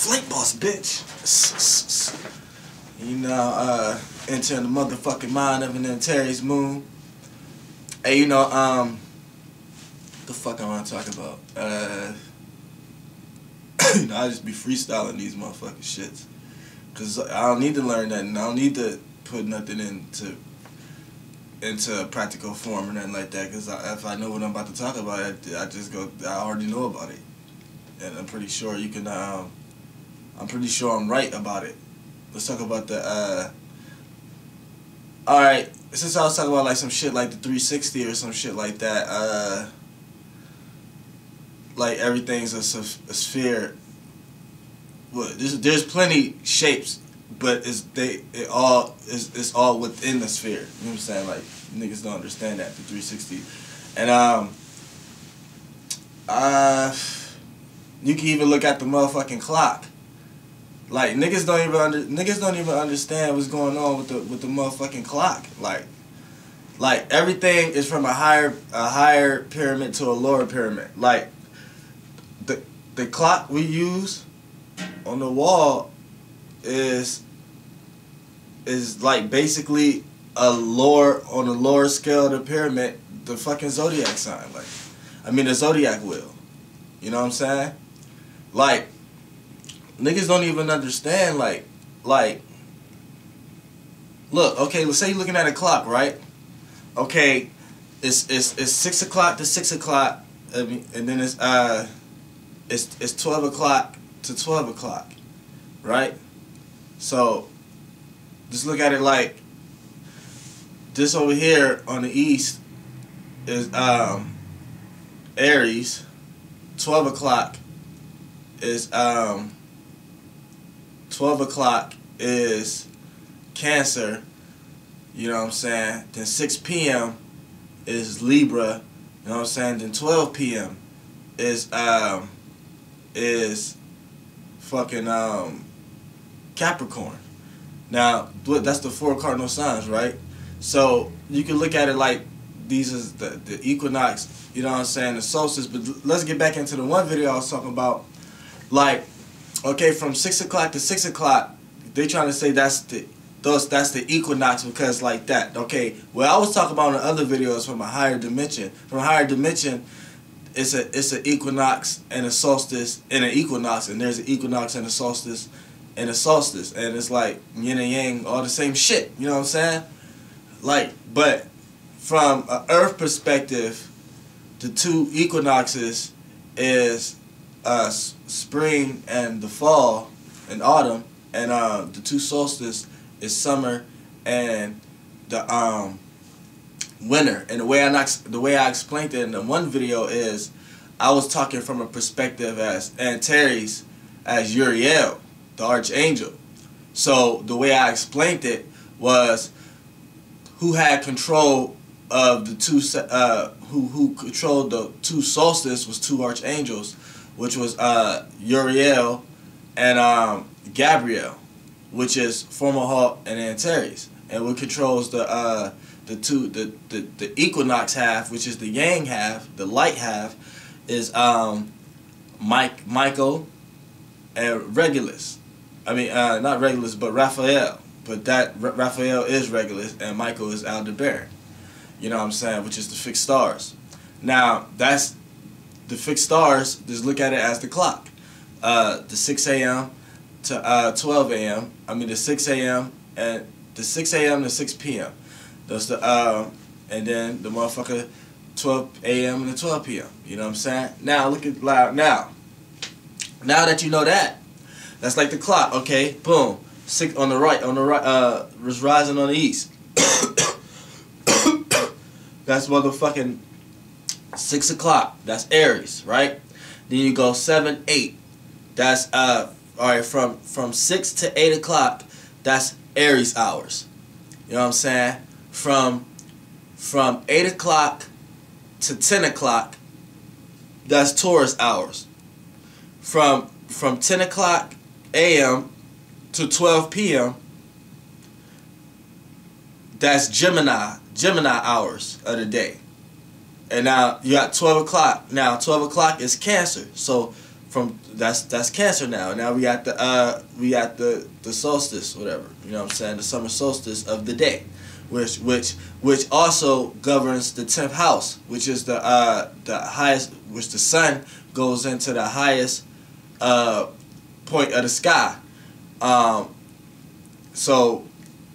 Flightboss, bitch. You know, entering the motherfucking mind of an Antares moon. Hey, you know, the fuck I want to talk about? You know, I just be freestyling these motherfucking shits. Cause I don't need to learn nothing. I don't need to put nothing into practical form or nothing like that. Cause if I know what I'm about to talk about, I just go. I already know about it, and I'm pretty sure you can. I'm pretty sure I'm right about it. Let's talk about the. All right, since I was talking about like some shit like the 360 or some shit like that. Like everything's a sphere. Well, there's plenty shapes, but it's all within the sphere. You know what I'm saying? Like niggas don't understand that, the 360. And you can even look at the motherfucking clock. Like niggas don't even understand what's going on with the motherfucking clock. Like everything is from a higher pyramid to a lower pyramid. Like the clock we use on the wall is like basically on a lower scale of the pyramid, the fucking Zodiac sign. Like, I mean the Zodiac wheel. You know what I'm saying? Like, niggas don't even understand, like, look, okay, let's say you're looking at a clock, right? Okay, it's 6 o'clock to 6 o'clock, and then it's 12 o'clock to 12 o'clock, right? So, just look at it like, this over here on the east is Aries, 12 o'clock is 12 o'clock is Cancer, you know what I'm saying? Then 6 p.m. is Libra, you know what I'm saying? Then 12 p.m. is fucking Capricorn. Now, that's the 4 cardinal signs, right? So you can look at it like these is the equinox, you know what I'm saying, the solstice. But let's get back into the one video I was talking about. Like, okay, from 6 o'clock to 6 o'clock, they trying to say that's the equinox because like that. Okay, well I was talking about in the other videos from a higher dimension. From a higher dimension, it's an equinox and a solstice and an equinox, and there's an equinox and a solstice and a solstice, and it's like yin and yang, all the same shit. You know what I'm saying? Like, but from an Earth perspective, the two equinoxes is spring and the fall and autumn, and the two solstices is summer and the winter. And the way I explained it in the one video is I was talking from a perspective as Antares, as Uriel, the archangel. So the way I explained it was who had control of the two who controlled the two solstices was two archangels, which was Uriel and Gabriel, which is Fomalhaut and Antares, and what controls the equinox half, which is the yang half, the light half, is Michael and Regulus. I mean, not Regulus, but Raphael. But that Raphael is Regulus, and Michael is Aldebaran. You know what I'm saying? Which is the fixed stars. Now, that's the fixed stars. Just look at it as the clock. The 6 a.m. to 12 a.m. I mean, the 6 a.m. and the 6 a.m. to 6 p.m. That's the and then the motherfucker 12 a.m. and 12 p.m. You know what I'm saying? Now look at now that you know that, that's like the clock. Okay, boom. 6 on the right, was rising on the east. That's motherfucking 6 o'clock. That's Aries, right? Then you go 7, 8. That's all right, from 6 to 8 o'clock. That's Aries hours. You know what I'm saying? From 8 o'clock to 10 o'clock. That's Taurus hours. From 10 o'clock a.m. to 12 p.m. that's Gemini hours of the day. And now you got 12 o'clock. Now 12 o'clock is Cancer. So that's Cancer now. Now we got the solstice, whatever, you know what I'm saying, the summer solstice of the day, which also governs the 10th house, which is the highest, which the sun goes into the highest point of the sky. So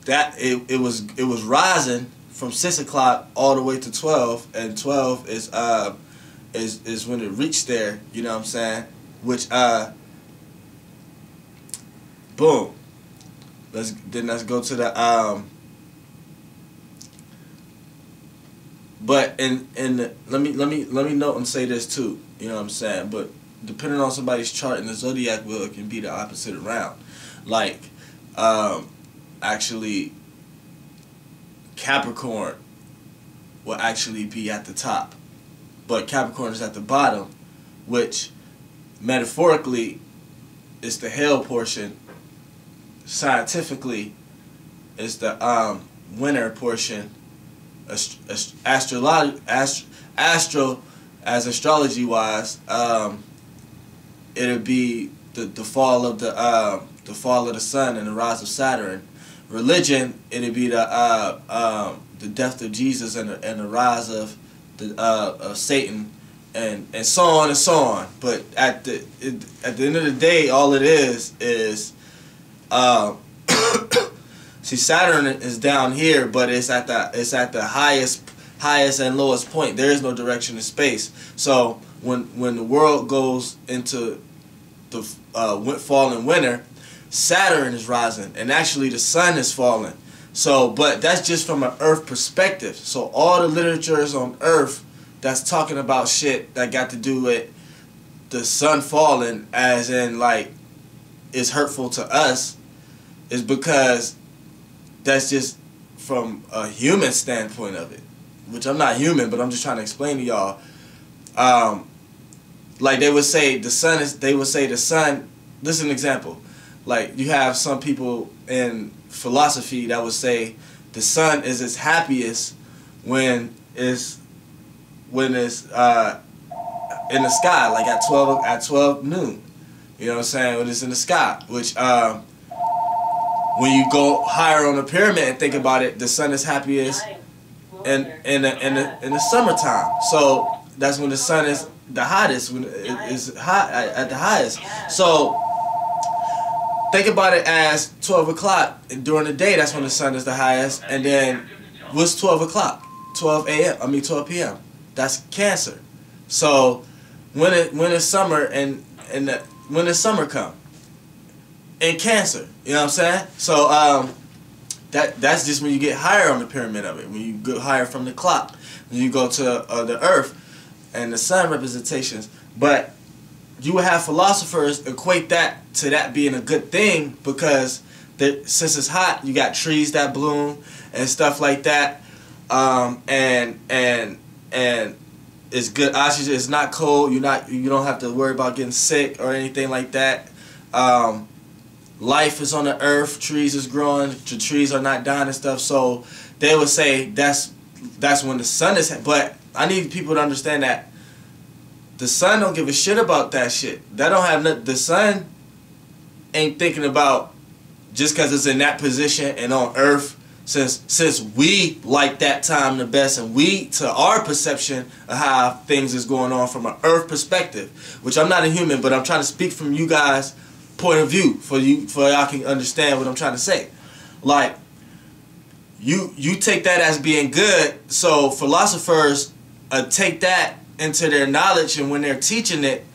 that it was rising from 6 o'clock all the way to 12, and 12 is when it reached there, you know what I'm saying? Which boom. Let's go to the but let me note and say this too, you know what I'm saying? But depending on somebody's chart in the zodiac wheel, it can be the opposite around. Like actually Capricorn will actually be at the top, but Capricorn is at the bottom, which metaphorically is the hell portion. Scientifically is the winter portion. Astrology wise, it'll be the fall of the fall of the sun and the rise of Saturn. Religion, it'll be the death of Jesus and the rise of Satan, and so on and so on. But at the end of the day, all it is see, Saturn is down here, but it's at the highest and lowest point. There is no direction in space. So when the world goes into the fall and winter, Saturn is rising, and actually the sun is falling. So, but that's just from an Earth perspective. So all the literature is on Earth that's talking about shit that got to do with the sun falling, as in like it's hurtful to us, is because that's just from a human standpoint of it, which I'm not human, but I'm just trying to explain to y'all. Like they would say the sun. This is an example. Like you have some people in philosophy that would say the sun is its happiest when it's in the sky, like at 12 noon. You know what I'm saying? When it's in the sky, which when you go higher on the pyramid and think about it, the sun is happiest in the summertime. So that's when the sun is the hottest, when it is hot at the highest. So think about it as 12 o'clock during the day. That's when the sun is the highest. And then what's 12 o'clock? 12 p.m. That's Cancer. So when it's summer and when the summer come in Cancer, you know what I'm saying? So that's just when you get higher on the pyramid of it. When you go higher from the clock, when you go to the Earth and the sun representations. But you would have philosophers equate that to that being a good thing, because since it's hot, you got trees that bloom and stuff like that, and it's good oxygen. It's not cold. You don't have to worry about getting sick or anything like that. Life is on the earth. Trees is growing. The trees are not dying and stuff. So they would say that's when the sun is. But I need people to understand that the sun don't give a shit about that shit. That don't have nothing. The sun ain't thinking about just because it's in that position and on Earth. Since we like that time the best, and we, to our perception of how things is going on from an Earth perspective, which I'm not a human, but I'm trying to speak from you guys' point of view for y'all can understand what I'm trying to say. Like you take that as being good, so philosophers take that into their knowledge, and when they're teaching it,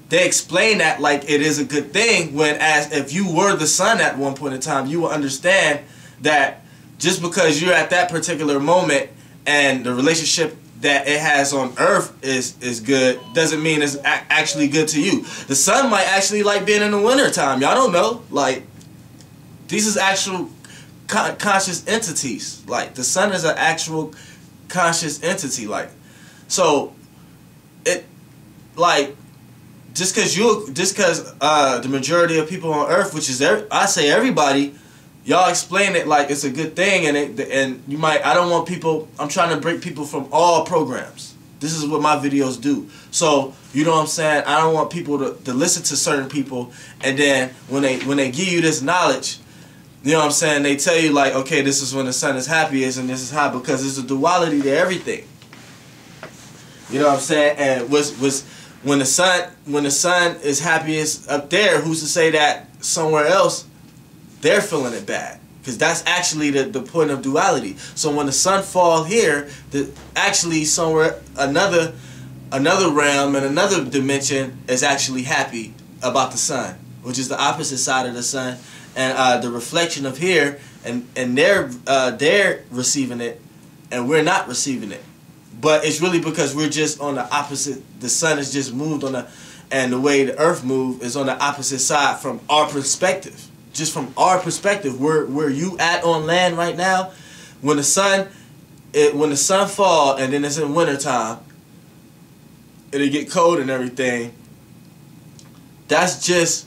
they explain that like it is a good thing, when as if you were the sun at one point in time, you will understand that just because you're at that particular moment and the relationship that it has on Earth is good, doesn't mean it's actually good to you. The sun might actually like being in the winter time. Y'all don't know. Like, these is actual conscious entities. Like, the sun is an actual conscious entity. Like, so it, like, just because the majority of people on Earth, which is I say everybody, y'all explain it like it's a good thing, and you might. I don't want people. I'm trying to break people from all programs. This is what my videos do. So, you know what I'm saying? I don't want people to listen to certain people, and then when they give you this knowledge, you know what I'm saying, they tell you like, okay, this is when the sun is happiest and this is how, because there's a duality to everything. You know what I'm saying? And when the sun is happiest up there, who's to say that somewhere else they're feeling it bad? Because that's actually the point of duality. So when the sun falls here, actually somewhere another realm and another dimension is actually happy about the sun, which is the opposite side of the sun, and the reflection of here, and they're receiving it, and we're not receiving it. But it's really because we're just on the opposite. The sun is just moved on and the way the earth moves is on the opposite side from our perspective. Just from our perspective, where you at on land right now, when the sun fall and then it's in winter time, it'll get cold and everything. That's just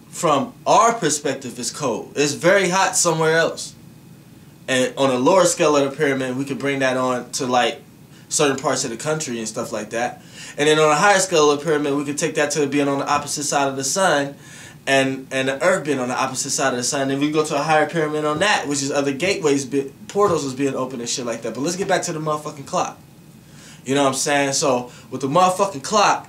from our perspective. It's cold. It's very hot somewhere else. And on a lower scale of the pyramid, we could bring that on to like certain parts of the country and stuff like that. And then on a higher scale of the pyramid, we could take that to being on the opposite side of the sun, and the earth being on the opposite side of the sun. And we go to a higher pyramid on that, which is other gateways, portals is being open and shit like that. But let's get back to the motherfucking clock. You know what I'm saying? So with the motherfucking clock,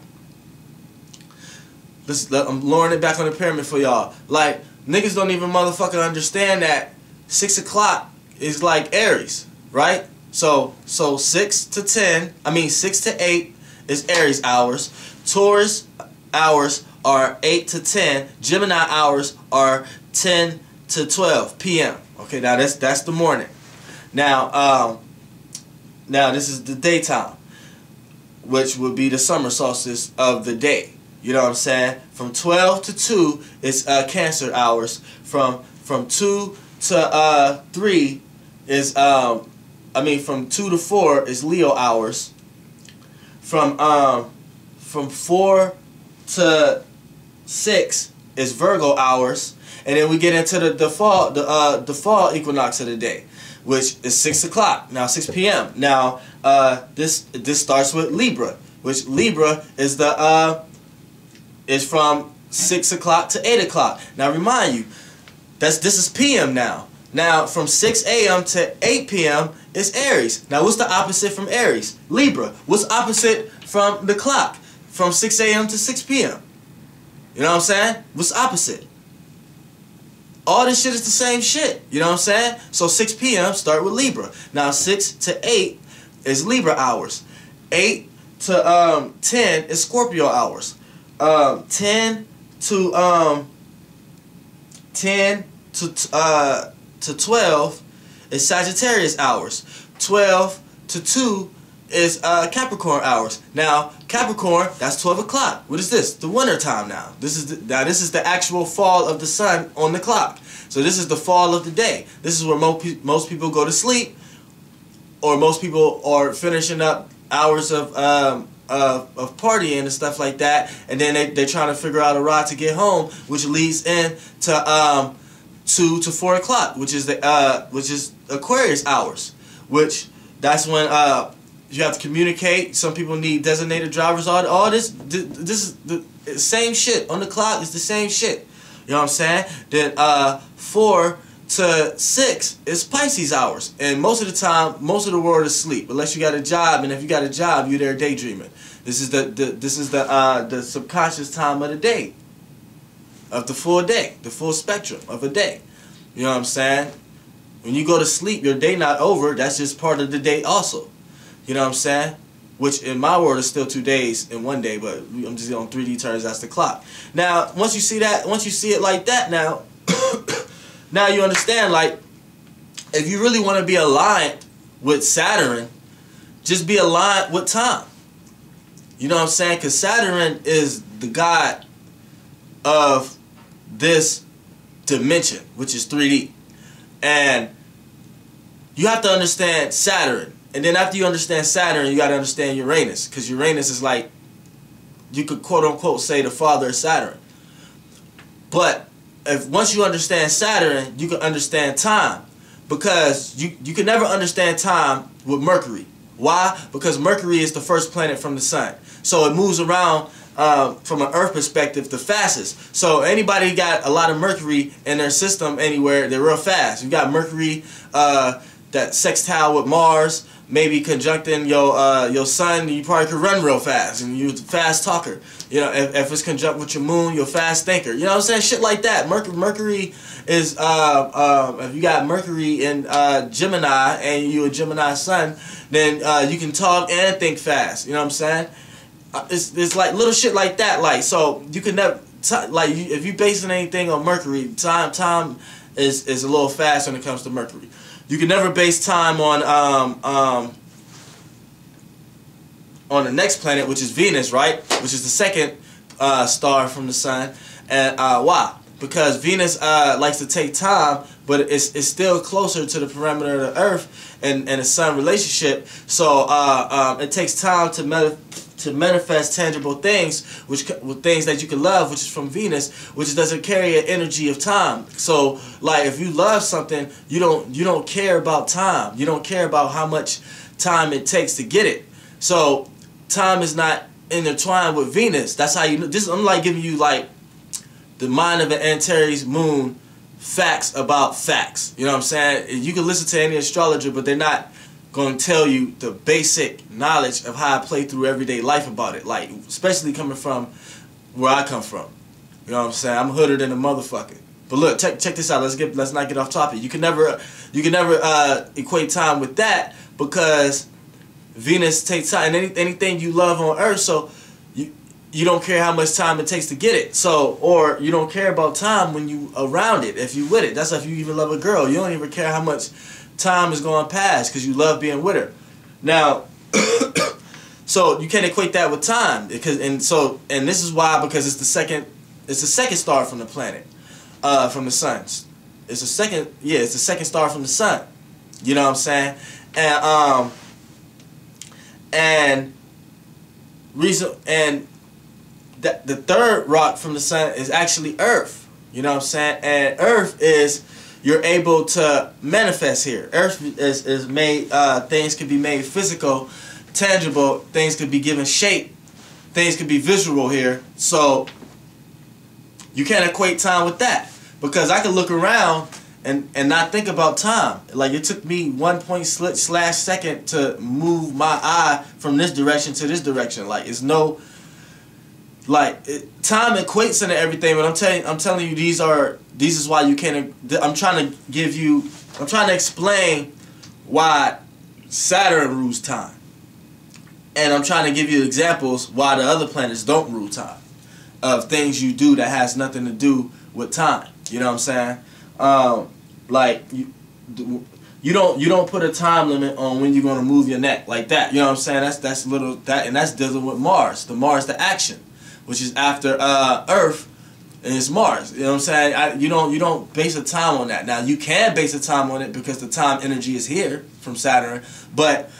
I'm lowering it back on the pyramid for y'all. Like, niggas don't even motherfucking understand that 6 o'clock is like Aries, right? So 6 to 8 is Aries hours. Taurus hours are 8 to 10. Gemini hours are 10 to 12 p.m. Okay, now that's the morning. Now this is the daytime, which would be the summer solstice of the day. You know what I'm saying? From 12 to 2 is Cancer hours. From 2 to 3 is from 2 to 4 is Leo hours. From 4 to 6 is Virgo hours, and then we get into the fall equinox of the day, which is 6 o'clock. Now 6 p.m. Now this starts with Libra, which Libra is is from 6 o'clock to 8 o'clock. Now remind you, this is p.m. now. Now from 6 a.m. to 8 p.m. is Aries. Now what's the opposite from Aries? Libra. What's opposite from the clock? From 6 a.m. to 6 p.m. You know what I'm saying? What's opposite? All this shit is the same shit. You know what I'm saying? So 6 p.m. start with Libra. Now 6 to 8 is Libra hours. 8 to 10 is Scorpio hours. 10 to 12 is Sagittarius hours. 12 to 2 is Capricorn hours. Now Capricorn, that's 12 o'clock. What is this? The winter time now. This is the actual fall of the sun on the clock. So this is the fall of the day. This is where most people go to sleep, or most people are finishing up hours of partying and stuff like that, and then they're trying to figure out a ride to get home, which leads in to 2 to 4 o'clock, which is Aquarius hours, which that's when you have to communicate. Some people need designated drivers. All this is the same shit on the clock. It's the same shit. You know what I'm saying? Then 4 to 6 is Pisces hours, and most of the time, most of the world is asleep unless you got a job. And if you got a job, you're there daydreaming. This is the subconscious time of the day, of the full day, the full spectrum of a day. You know what I'm saying? When you go to sleep, your day not over. That's just part of the day also. You know what I'm saying? Which in my world is still 2 days in 1 day, but I'm just on 3D terms. That's the clock. Now, once you see that, once you see it like that, now, now you understand. Like, if you really want to be aligned with Saturn, just be aligned with time. You know what I'm saying? Because Saturn is the god of this dimension, which is 3D. And you have to understand Saturn. And then after you understand Saturn, you got to understand Uranus. Because Uranus is like, you could quote unquote say the father of Saturn. But once you understand Saturn, you can understand time. Because you can never understand time with Mercury. Why? Because Mercury is the first planet from the sun. So it moves around from an Earth perspective the fastest. So anybody got a lot of Mercury in their system anywhere, they're real fast. You got Mercury that sextile with Mars, maybe conjuncting your sun, you probably could run real fast, and you're a fast talker. You know, if it's conjunct with your moon, you're a fast thinker. You know what I'm saying? Shit like that. Mercury is, if you got Mercury in Gemini and you a Gemini sun, then you can talk and think fast. You know what I'm saying? It's like little shit like that. Like, so you can never, if you basing anything on Mercury, time is a little fast when it comes to Mercury. You can never base time on the next planet, which is Venus, right? Which is the second star from the sun. And why? Because Venus likes to take time, but it's still closer to the perimeter of the Earth and the sun relationship. So it takes time to manifest tangible things, with things that you can love, which is from Venus, which doesn't carry an energy of time. So, like, if you love something, you don't care about time. You don't care about how much time it takes to get it. So, time is not intertwined with Venus. That's how you know. This, I'm like giving you like the mind of an Antares moon, facts about facts. You know what I'm saying? You can listen to any astrologer, but they're not going to tell you the basic knowledge of how I play through everyday life about it. Like, especially coming from where I come from. You know what I'm saying? I'm hooded than a motherfucker. But look, check this out. Let's not get off topic. You can never equate time with that, because Venus takes time, and anything you love on Earth, so you don't care how much time it takes to get it. So, or you don't care about time when you around it, if you with it. That's if you even love a girl. You don't even care how much time is going past, because you love being with her. Now, so you can't equate that with time, and this is why, because it's the second star from the planet, from the sun. It's the second star from the sun. You know what I'm saying? And the third rock from the sun is actually Earth. You know what I'm saying? And Earth is, you're able to manifest here. Earth is made, things can be made physical, tangible, things can be given shape, things can be visual here. So you can't equate time with that, because I can look around and not think about time. Like, it took me 1./second to move my eye from this direction to this direction. Like, it's no, like, time equates into everything, but I'm telling you, these is why you can't. I'm trying to explain why Saturn rules time, and I'm trying to give you examples why the other planets don't rule time, of things you do that has nothing to do with time. You know what I'm saying? Like, you don't put a time limit on when you're gonna move your neck like that. You know what I'm saying? And that's dealing with Mars. The action, which is after Earth, and it's Mars. You know what I'm saying? You don't base a time on that. Now, you can base a time on it because the time energy is here from Saturn, but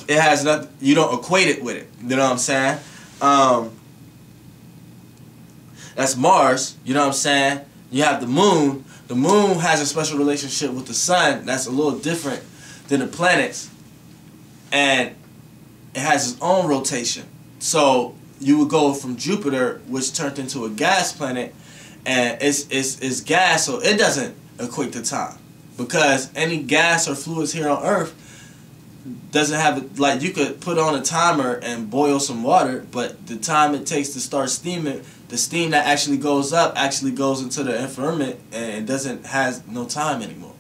it has nothing. You don't equate it with it. You know what I'm saying? That's Mars. You know what I'm saying? You have the moon. The moon has a special relationship with the sun that's a little different than the planets, and it has its own rotation. So you would go from Jupiter, which turned into a gas planet, and it's gas, so it doesn't equate to time, because any gas or fluids here on Earth doesn't have, like, you could put on a timer and boil some water, but the time it takes to start steaming, the steam that actually goes up actually goes into the infrared, and has no time anymore.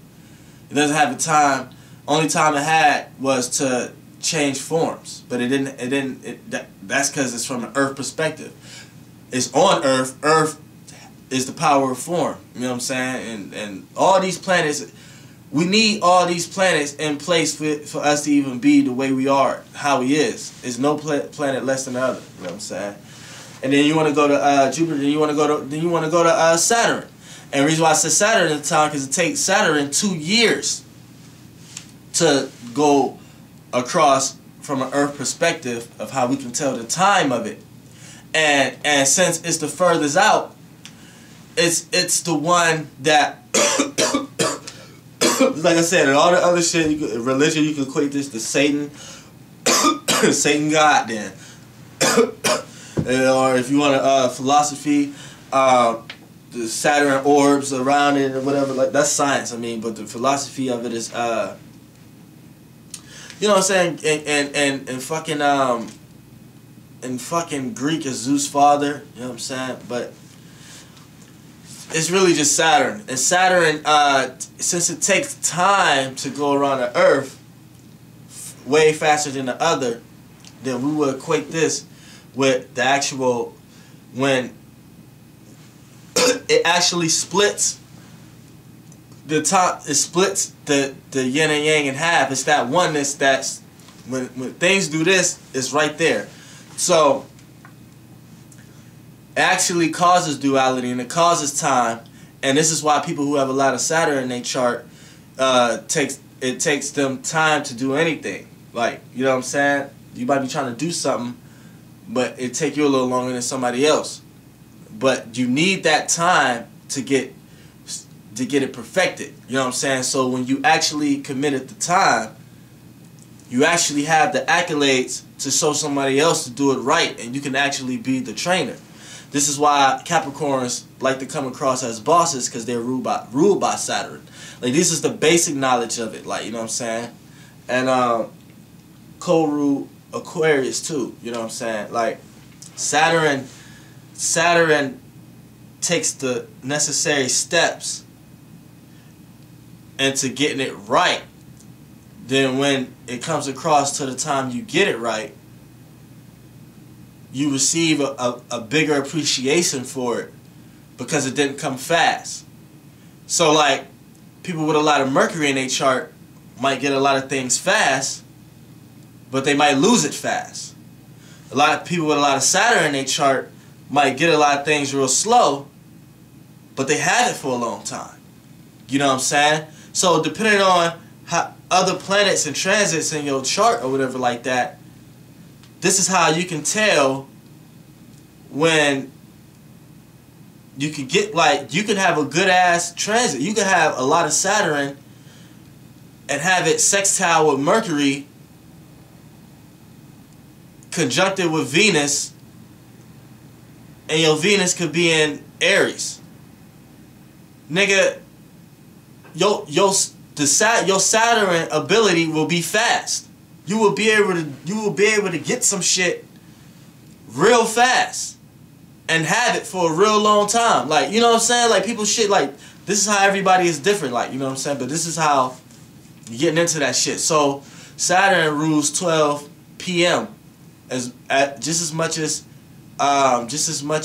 It doesn't have a time. Only time it had was to change forms, but that's because it's from an Earth perspective. It's on Earth. Earth is the power of form. You know what I'm saying? And all these planets, we need all these planets in place for us to even be the way we are, how we is. There's no planet less than the other. You know what I'm saying? And then you want to go to Jupiter. Then you want to go to Saturn. And the reason why I said Saturn at the time, because it takes Saturn 2 years to go across from an Earth perspective of how we can tell the time of it. And since it's the furthest out, it's the one that like I said, and all the other shit, religion, you can equate this to Satan, Satan God. Then, or if you want philosophy, the Saturn orbs around it or whatever, like that's science. I mean, but the philosophy of it is, you know what I'm saying, and fucking Greek is Zeus' father. You know what I'm saying, but it's really just Saturn. And Saturn, since it takes time to go around the Earth way faster than the other, then we will equate this with the actual, when it actually splits the top, it splits the yin and yang in half. It's that oneness that's, when things do this, it's right there. So it actually causes duality, and it causes time, and this is why people who have a lot of Saturn in their chart, it takes them time to do anything. Like, you know what I'm saying? You might be trying to do something, but it take you a little longer than somebody else. But you need that time to get it perfected. You know what I'm saying? So when you actually committed the time, you actually have the accolades to show somebody else to do it right, and you can actually be the trainer. This is why Capricorns like to come across as bosses, because they're ruled by Saturn. Like, this is the basic knowledge of it. Like, you know what I'm saying? And co-rule Aquarius too. You know what I'm saying? Like, Saturn takes the necessary steps into getting it right. Then when it comes across to the time you get it right, you receive a bigger appreciation for it, because it didn't come fast. So like, people with a lot of Mercury in their chart might get a lot of things fast, but they might lose it fast. A lot of people with a lot of Saturn in their chart might get a lot of things real slow, but they had it for a long time. You know what I'm saying? So depending on how other planets and transits in your chart or whatever like that, this is how you can tell when you can get, like, you can have a good ass transit. You can have a lot of Saturn and have it sextile with Mercury, conjuncted with Venus, and your Venus could be in Aries. Nigga, your Saturn ability will be fast. You will be able to get some shit real fast and have it for a real long time. Like, you know what I'm saying? Like, people shit, like, this is how everybody is different, like, you know what I'm saying? But this is how you're getting into that shit. So Saturn rules 12 p.m. just as much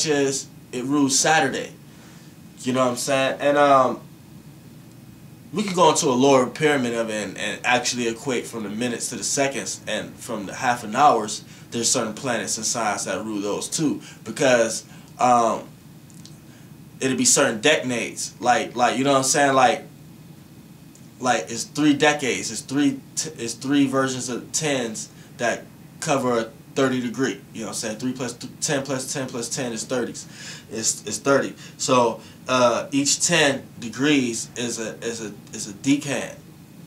as it rules Saturday. You know what I'm saying? And we could go into a lower pyramid of it and actually equate from the minutes to the seconds, and from the half an hours. There's certain planets and signs that rule those too, because it'll be certain decades. Like you know what I'm saying? Like it's 3 decades. It's three versions of 10s that cover a 30 degree. You know what I'm saying? 3 plus 10 plus 10 plus 10 is 30s. It's 30. So each 10 degrees is a decan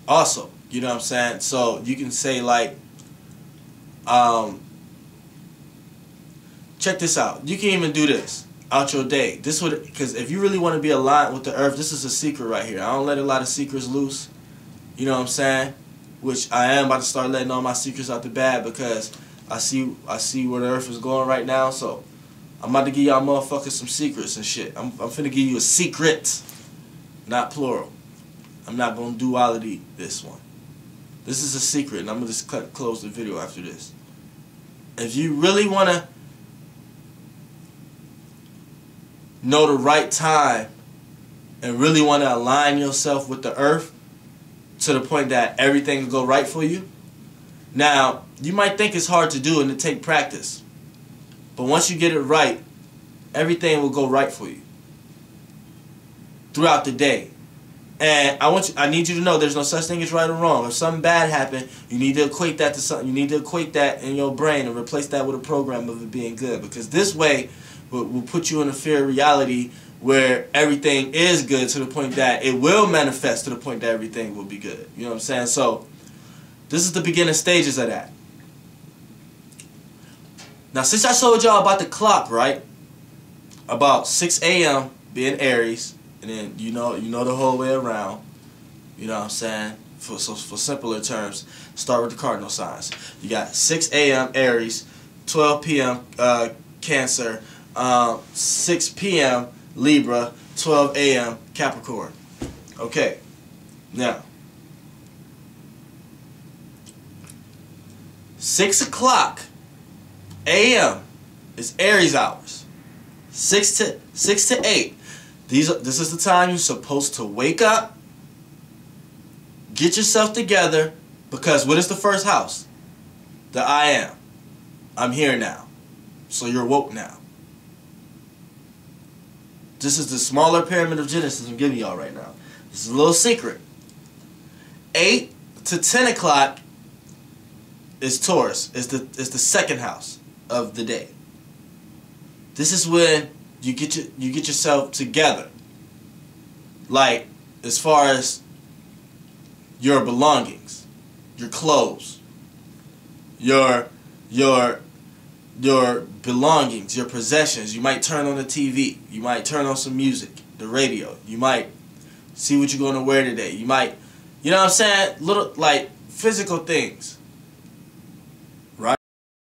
also. You know what I'm saying? So you can say, like, check this out. You can even do this out your day. This would, because if you really want to be aligned with the earth, this is a secret right here. I don't let a lot of secrets loose. You know what I'm saying? Which I am about to start letting all my secrets out the bag, because I see where the earth is going right now. So I'm about to give y'all motherfuckers some secrets and shit. I'm finna give you a secret, not plural. I'm not gonna duality this one. This is a secret, and I'm gonna just close the video after this. If you really wanna know the right time and really wanna align yourself with the earth to the point that everything will go right for you. Now, you might think it's hard to do and to take practice, but once you get it right, everything will go right for you throughout the day. And I need you to know there's no such thing as right or wrong. If something bad happened, you need to equate that to something. You need to equate that in your brain and replace that with a program of it being good, because this way will put you in a fair reality where everything is good to the point that it will manifest to the point that everything will be good. You know what I'm saying? So this is the beginning stages of that. Now, since I showed y'all about the clock, right? About 6 a.m. being Aries, and then you know the whole way around. You know what I'm saying? For simpler terms, start with the cardinal signs. You got 6 a.m. Aries, 12 p.m. Cancer, 6 p.m. Libra, 12 a.m. Capricorn. Okay, now 6 o'clock a.m. is Aries hours. 6 to 8. This is the time you're supposed to wake up, get yourself together, because what is the first house? The I am. I'm here now. So you're woke now. This is the smaller pyramid of Genesis I'm giving y'all right now. This is a little secret. 8 to 10 o'clock is Taurus. Is the second house of the day. This is when you get yourself together. Like, as far as your belongings, your clothes, your belongings, your possessions. You might turn on the TV. You might turn on some music, the radio. You might see what you're going to wear today. You might, you know what I'm saying? Little, like, physical things.